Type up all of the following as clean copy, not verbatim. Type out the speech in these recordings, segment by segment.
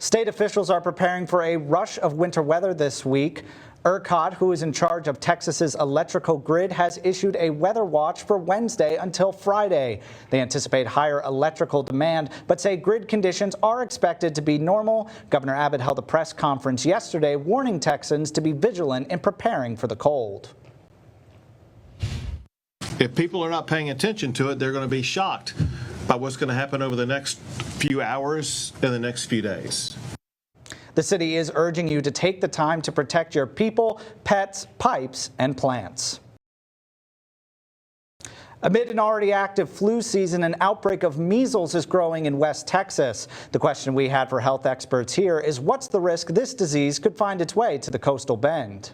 State officials are preparing for a rush of winter weather this week. ERCOT, who is in charge of Texas's electrical grid, has issued a weather watch for Wednesday until Friday. They anticipate higher electrical demand, but say grid conditions are expected to be normal. Governor Abbott held a press conference yesterday warning Texans to be vigilant in preparing for the cold. If people are not paying attention to it, they're going to be shocked by what's going to happen over the next few hours and the next few days. The city is urging you to take the time to protect your people, pets, pipes, and plants. Amid an already active flu season, an outbreak of measles is growing in West Texas. The question we had for health experts here is, what's the risk this disease could find its way to the coastal bend?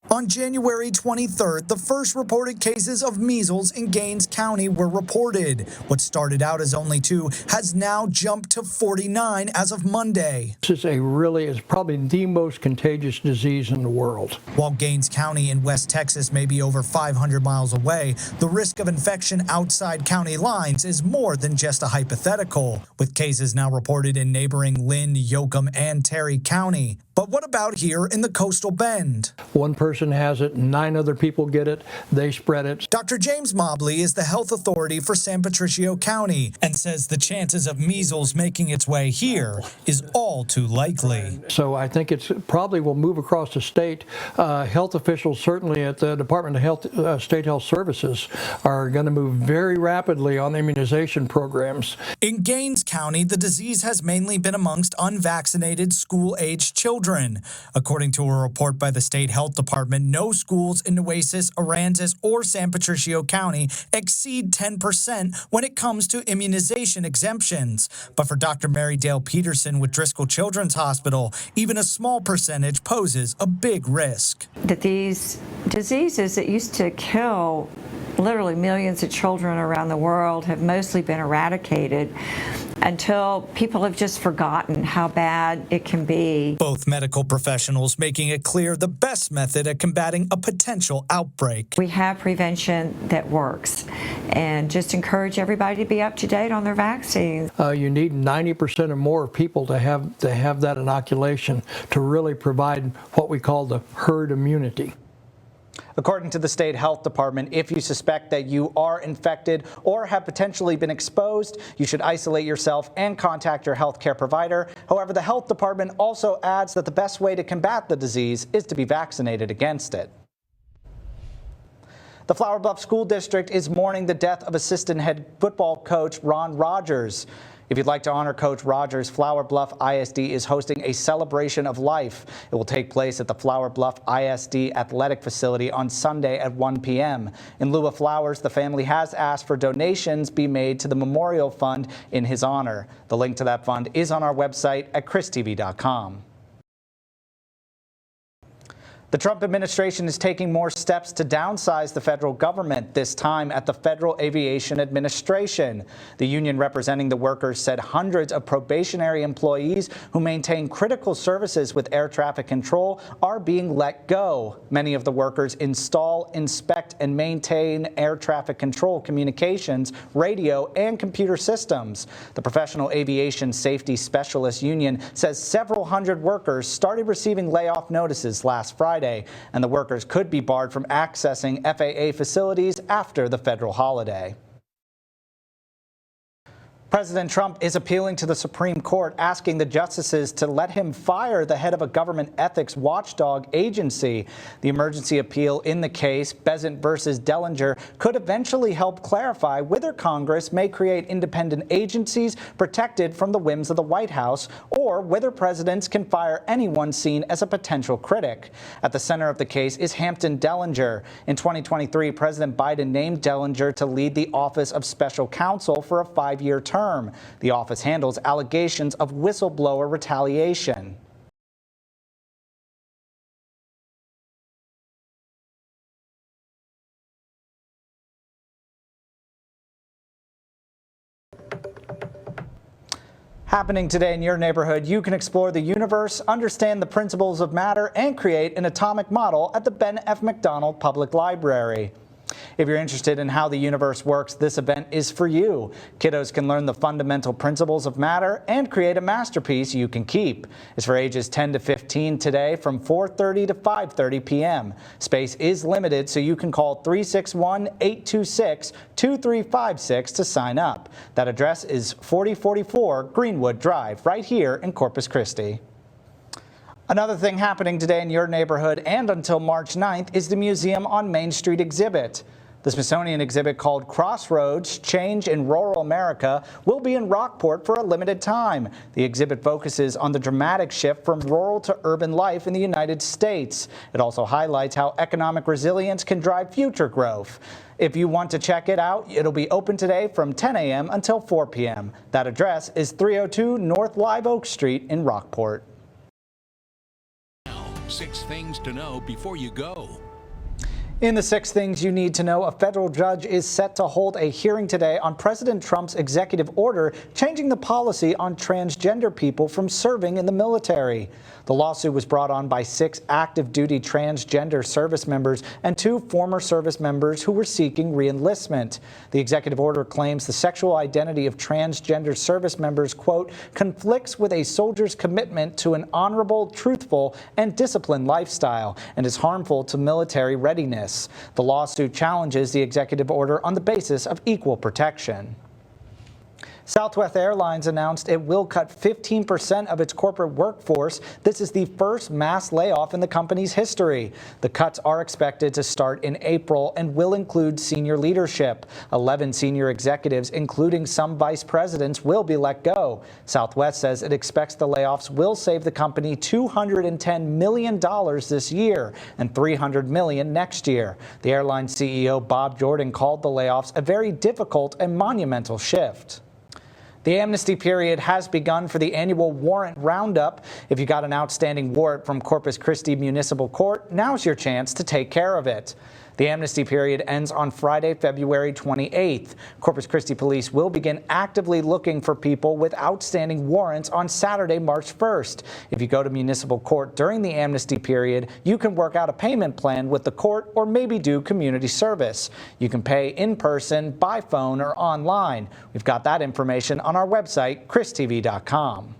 On January 23rd, the first reported cases of measles in Gaines County were reported. What started out as only 2 has now jumped to 49 as of Monday. This is probably the most contagious disease in the world. While Gaines County in West Texas may be over 500 miles away, the risk of infection outside county lines is more than just a hypothetical, with cases now reported in neighboring Lynn, Yoakum, and Terry County. But what about here in the coastal bend? One person has it, 9 other people get it, they spread it. Dr. James Mobley is the health authority for San Patricio County and says the chances of measles making its way here is all too likely. So I think it's probably will move across the state. Health officials, certainly at the Department of Health, State Health Services, are going to move very rapidly on immunization programs. In Gaines County, the disease has mainly been amongst unvaccinated school-aged children. According to a report by the State Health Department, no schools in Nueces, Aransas, or San Patricio County exceed 10% when it comes to immunization exemptions. But for Dr. Mary Dale Peterson with Driscoll Children's Hospital, even a small percentage poses a big risk. That these diseases that used to kill literally millions of children around the world have mostly been eradicated until people have just forgotten how bad it can be. Both medical professionals making it clear the best method at combating a potential outbreak. We have prevention that works, and just encourage everybody to be up to date on their vaccines. You need 90% or more people to have that inoculation to really provide what we call the herd immunity. According to the State Health Department, if you suspect that you are infected or have potentially been exposed, you should isolate yourself and contact your health care provider. However, the Health Department also adds that the best way to combat the disease is to be vaccinated against it. The Flower Bluff School District is mourning the death of assistant head football coach Ron Rogers. If you'd like to honor Coach Rogers, Flower Bluff ISD is hosting a celebration of life. It will take place at the Flower Bluff ISD athletic facility on Sunday at 1 p.m. In lieu of flowers, the family has asked for donations be made to the Memorial Fund in his honor. The link to that fund is on our website at kristv.com. The Trump administration is taking more steps to downsize the federal government, this time at the Federal Aviation Administration. The union representing the workers said hundreds of probationary employees who maintain critical services with air traffic control are being let go. Many of the workers install, inspect, and maintain air traffic control communications, radio, and computer systems. The Professional Aviation Safety Specialists Union says several hundred workers started receiving layoff notices last Friday, and the workers could be barred from accessing FAA facilities after the federal holiday. President Trump is appealing to the Supreme Court, asking the justices to let him fire the head of a government ethics watchdog agency. The emergency appeal in the case, Bezant versus Dellinger, could eventually help clarify whether Congress may create independent agencies protected from the whims of the White House, or whether presidents can fire anyone seen as a potential critic. At the center of the case is Hampton Dellinger. In 2023, President Biden named Dellinger to lead the Office of Special Counsel for a 5-year term. The office handles allegations of whistleblower retaliation. Happening today in your neighborhood, you can explore the universe, understand the principles of matter, and create an atomic model at the Ben F. McDonald Public Library. If you're interested in how the universe works, this event is for you. Kiddos can learn the fundamental principles of matter and create a masterpiece you can keep. It's for ages 10 to 15 today from 4:30 to 5:30 p.m. Space is limited, so you can call 361-826-2356 to sign up. That address is 4044 Greenwood Drive, right here in Corpus Christi. Another thing happening today in your neighborhood and until March 9th is the Museum on Main Street exhibit. The Smithsonian exhibit called Crossroads: Change in Rural America will be in Rockport for a limited time. The exhibit focuses on the dramatic shift from rural to urban life in the United States. It also highlights how economic resilience can drive future growth. If you want to check it out, it'll be open today from 10 a.m. until 4 p.m. That address is 302 North Live Oak Street in Rockport. 6 things to know before you go. In the 6 things you need to know, a federal judge is set to hold a hearing today on President Trump's executive order changing the policy on transgender people from serving in the military. The lawsuit was brought on by 6 active duty transgender service members and 2 former service members who were seeking re-enlistment. The executive order claims the sexual identity of transgender service members, quote, conflicts with a soldier's commitment to an honorable, truthful, and disciplined lifestyle and is harmful to military readiness. The lawsuit challenges the executive order on the basis of equal protection. Southwest Airlines announced it will cut 15% of its corporate workforce. This is the first mass layoff in the company's history. The cuts are expected to start in April and will include senior leadership. 11 senior executives, including some vice presidents, will be let go. Southwest says it expects the layoffs will save the company $210 million this year and $300 million next year. The airline CEO Bob Jordan called the layoffs a very difficult and monumental shift. The amnesty period has begun for the annual warrant roundup. If you got an outstanding warrant from Corpus Christi Municipal Court, now's your chance to take care of it. The amnesty period ends on Friday, February 28th. Corpus Christi police will begin actively looking for people with outstanding warrants on Saturday, March 1st. If you go to municipal court during the amnesty period, you can work out a payment plan with the court or maybe do community service. You can pay in person, by phone, or online. We've got that information on our website, KRISTV.com.